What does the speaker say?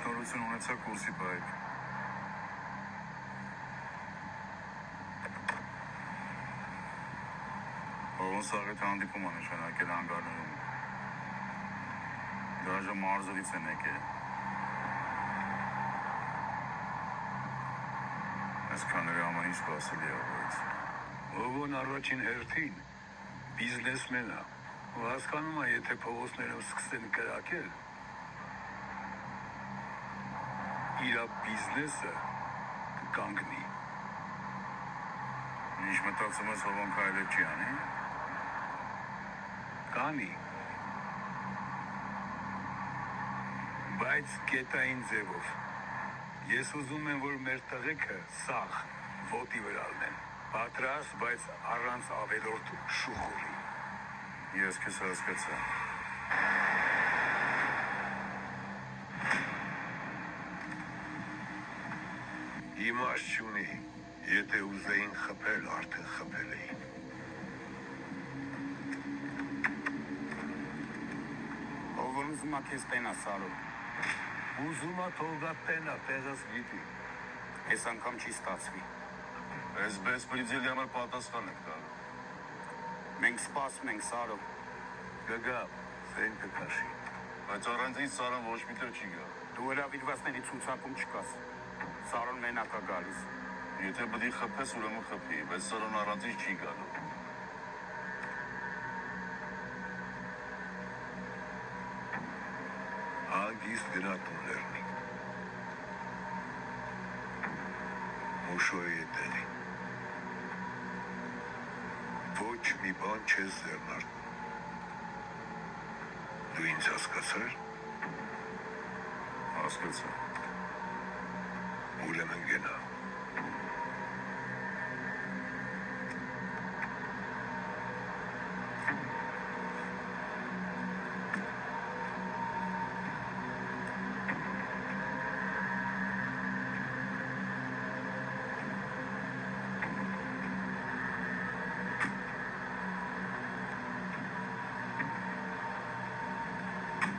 Շնորհություն ունեցա կուրսի պայք։ Ողոն Սաղեթը հանդիպում է նշանակել հանգարներում։ Դաժե մարզերից են եկել։ Այսքանների ամեն ինչ սպասելի է բայց։ Ողոն առաջին հերթին բիզնեսմեն է։ Ու հասկանում է, եթե փողոցներով սկսեն կրակել, իր բիզնեսը կկանգնի։ Ինչ մտածում ես ողոն քայլը չի անի։ Կանի, բայց կետային ձևով։ Ես ուզում եմ, որ մեր տղեկը սաղ ոտի վրա լինեն, պատրաստ, բայց առանց ավելորդ շուխուրի։ Ես քեզ հասկացա։ Իմաստ չունի, եթե ուզեին խփել, արդեն խփել էին։ Ողոն ուզում է քեզ տենա Սարո։ Ուզում է թողա տենա, տեղս գիտի։ Այս անգամ չի ստացվի։ Այս բեսպրիձելի համար պատասխան եք տալու։ Մենք սպասում ենք Սարո։ Գգա, սեն կքաշի։ Բայց առանց ինձ Սարան ոչ մի տեղ չի գա։ Դու հրավիրվածների ցուցակում չկաս։ Սարոն մենակ է գալիս։ Եթե բդի խփես, ուրեմն խփի, բայց Սարան առանց ինձ չի գալու։ Հագիստ գնա տուն լեռնի։ Մուշոյի տեղի։ Ոչ մի բան չես ձեռնարկում։ Դու ինձ հասկացար։ Հասկացա։ Ուրեմն գնա։